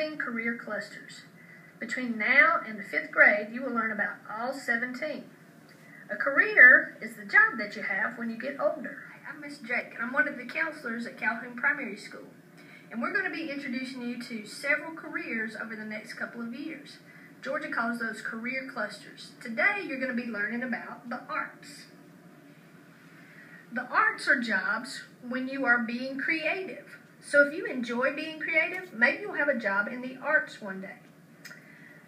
17 career clusters. Between now and the 5th grade, you will learn about all 17. A career is the job that you have when you get older. Hi, I'm Miss Jake, and I'm one of the counselors at Calhoun Primary School. And we're going to be introducing you to several careers over the next couple of years. Georgia calls those career clusters. Today, you're going to be learning about the arts. The arts are jobs when you are being creative. So if you enjoy being creative, maybe you'll have a job in the arts one day.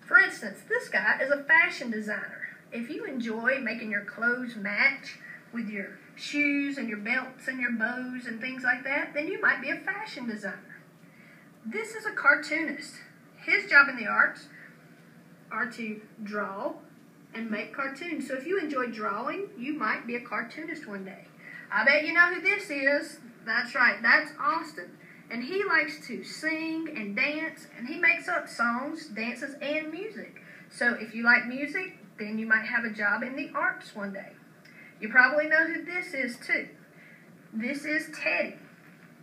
For instance, this guy is a fashion designer. If you enjoy making your clothes match with your shoes and your belts and your bows and things like that, then you might be a fashion designer. This is a cartoonist. His job in the arts are to draw and make cartoons. So if you enjoy drawing, you might be a cartoonist one day. I bet you know who this is. That's right, that's Austin. And he likes to sing and dance, and he makes up songs, dances, and music. So if you like music, then you might have a job in the arts one day. You probably know who this is too. This is Teddy.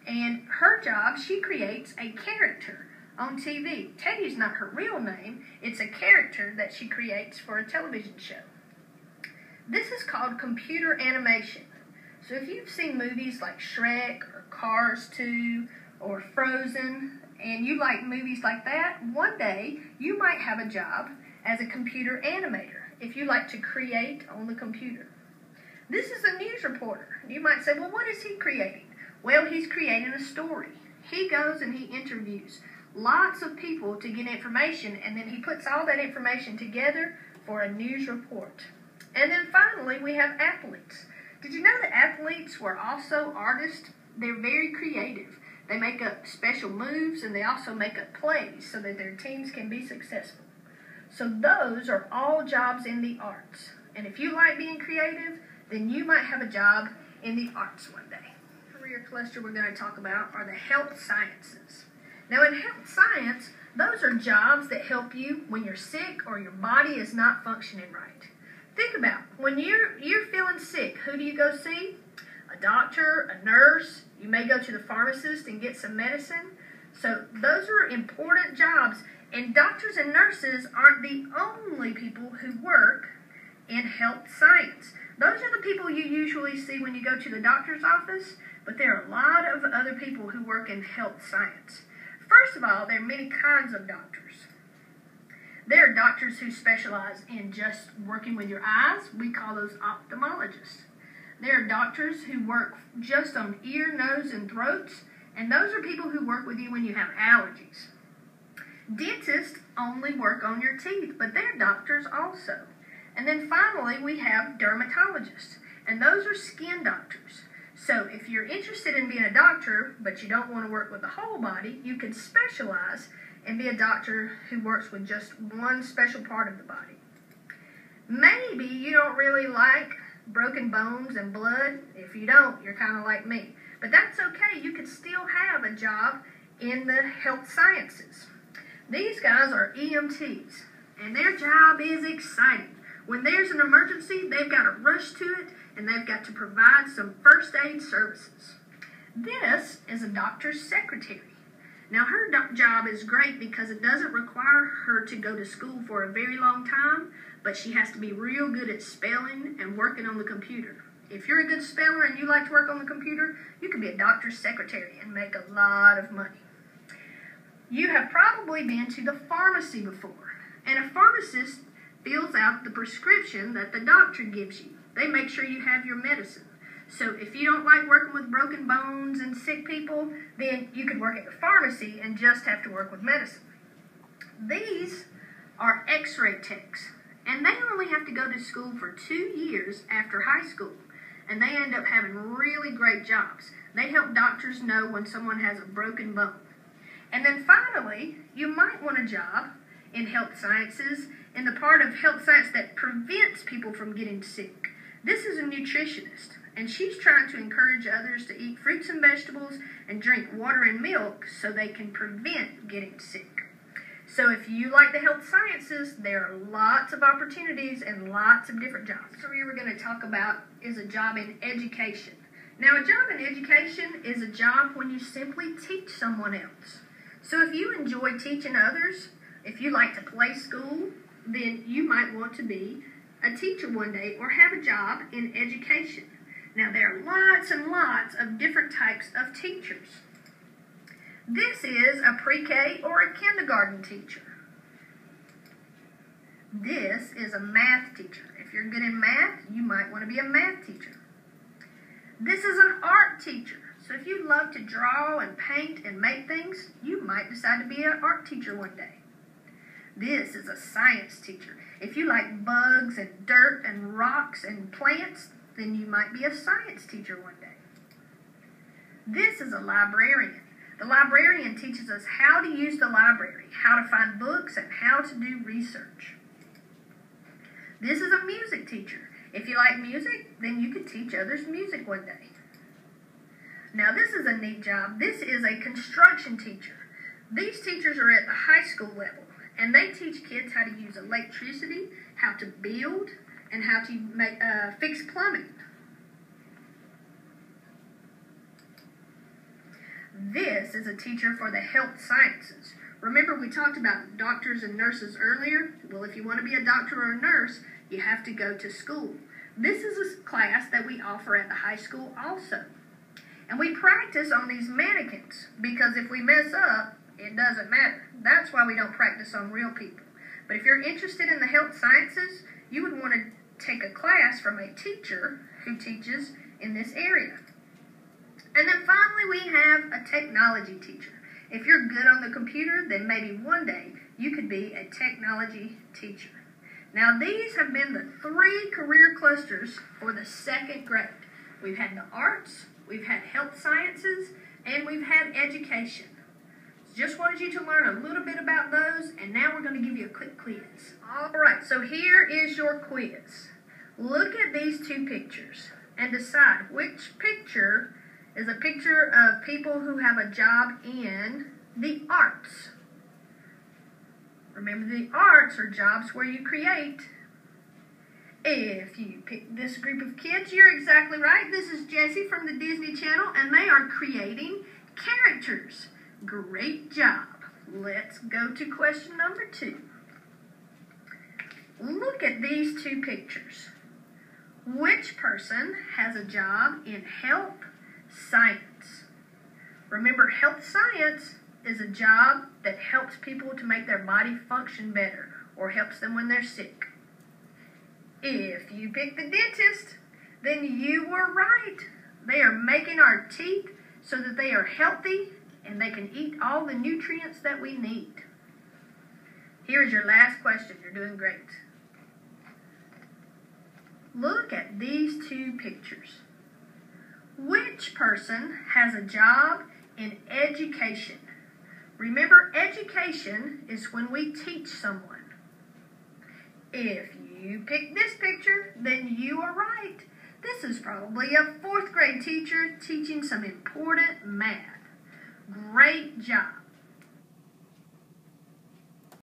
And her job, she creates a character on TV. Teddy's not her real name. It's a character that she creates for a television show. This is called computer animation. So if you've seen movies like Shrek or Cars 2 or Frozen, and you like movies like that, one day you might have a job as a computer animator if you like to create on the computer. This is a news reporter. You might say, well, what is he creating? Well, he's creating a story. He goes and he interviews lots of people to get information, and then he puts all that information together for a news report. And then finally, we have athletes. Did you know that athletes were also artists? They're very creative. They make up special moves, and they also make up plays so that their teams can be successful. So those are all jobs in the arts. And if you like being creative, then you might have a job in the arts one day. The career cluster we're going to talk about are the health sciences. Now in health science, those are jobs that help you when you're sick or your body is not functioning right. Think about when you're feeling sick, who do you go see? A doctor, a nurse. You may go to the pharmacist and get some medicine. So those are important jobs. And doctors and nurses aren't the only people who work in health science. Those are the people you usually see when you go to the doctor's office, but there are a lot of other people who work in health science. First of all, there are many kinds of doctors. There are doctors who specialize in just working with your eyes. We call those ophthalmologists. There are doctors who work just on ear, nose, and throats, and those are people who work with you when you have allergies. Dentists only work on your teeth, but they're doctors also. And then finally, we have dermatologists, and those are skin doctors. So if you're interested in being a doctor, but you don't want to work with the whole body, you can specialize and be a doctor who works with just one special part of the body. Maybe you don't really like broken bones and blood. If you don't, you're kind of like me. But that's okay. You could still have a job in the health sciences. These guys are EMTs, and their job is exciting. When there's an emergency, they've got to rush to it, and they've got to provide some first aid services. This is a doctor's secretary. Now, her job is great because it doesn't require her to go to school for a very long time, but she has to be real good at spelling and working on the computer. If you're a good speller and you like to work on the computer, you can be a doctor's secretary and make a lot of money. You have probably been to the pharmacy before, and a pharmacist fills out the prescription that the doctor gives you. They make sure you have your medicine. So if you don't like working with broken bones and sick people, then you could work at the pharmacy and just have to work with medicine. These are x-ray techs, and they only have to go to school for 2 years after high school, and they end up having really great jobs. They help doctors know when someone has a broken bone. And then finally, you might want a job in health sciences in the part of health science that prevents people from getting sick. This is a nutritionist, and she's trying to encourage others to eat fruits and vegetables and drink water and milk so they can prevent getting sick. So if you like the health sciences, there are lots of opportunities and lots of different jobs. The career we're going to talk about is a job in education. Now, a job in education is a job when you simply teach someone else. So if you enjoy teaching others, if you like to play school, then you might want to be a teacher one day or have a job in education. Now, there are lots and lots of different types of teachers. This is a pre-K or a kindergarten teacher. This is a math teacher. If you're good in math, you might want to be a math teacher. This is an art teacher. So if you love to draw and paint and make things, you might decide to be an art teacher one day. This is a science teacher. If you like bugs and dirt and rocks and plants, then you might be a science teacher one day. This is a librarian. The librarian teaches us how to use the library, how to find books, and how to do research. This is a music teacher. If you like music, then you could teach others music one day. Now this is a neat job. This is a construction teacher. These teachers are at the high school level, and they teach kids how to use electricity, how to build, and how to fix plumbing. This is a teacher for the health sciences. Remember we talked about doctors and nurses earlier? Well, if you want to be a doctor or a nurse, you have to go to school. This is a class that we offer at the high school also. And we practice on these mannequins because if we mess up, it doesn't matter. That's why we don't practice on real people. But if you're interested in the health sciences, you would want to take a class from a teacher who teaches in this area. And then finally we have a technology teacher. If you're good on the computer, then maybe one day you could be a technology teacher. Now these have been the 3 career clusters for the 2nd grade. We've had the arts, we've had health sciences, and we've had education. Just wanted you to learn a little bit about those, and now we're going to give you a quick quiz. All right, so here is your quiz. Look at these 2 pictures and decide which picture is a picture of people who have a job in the arts. Remember, the arts are jobs where you create. If you pick this group of kids, you're exactly right. This is Jessie from the Disney Channel, and they are creating characters. Great job. Let's go to question number 2. Look at these 2 pictures. Which person has a job in health science? Remember, health science is a job that helps people to make their body function better or helps them when they're sick. If you pick the dentist, then you were right. They are making our teeth so that they are healthy and they can eat all the nutrients that we need. Here is your last question. You're doing great. Look at these 2 pictures. Which person has a job in education? Remember, education is when we teach someone. If you pick this picture, then you are right. This is probably a 4th grade teacher teaching some important math. Great job.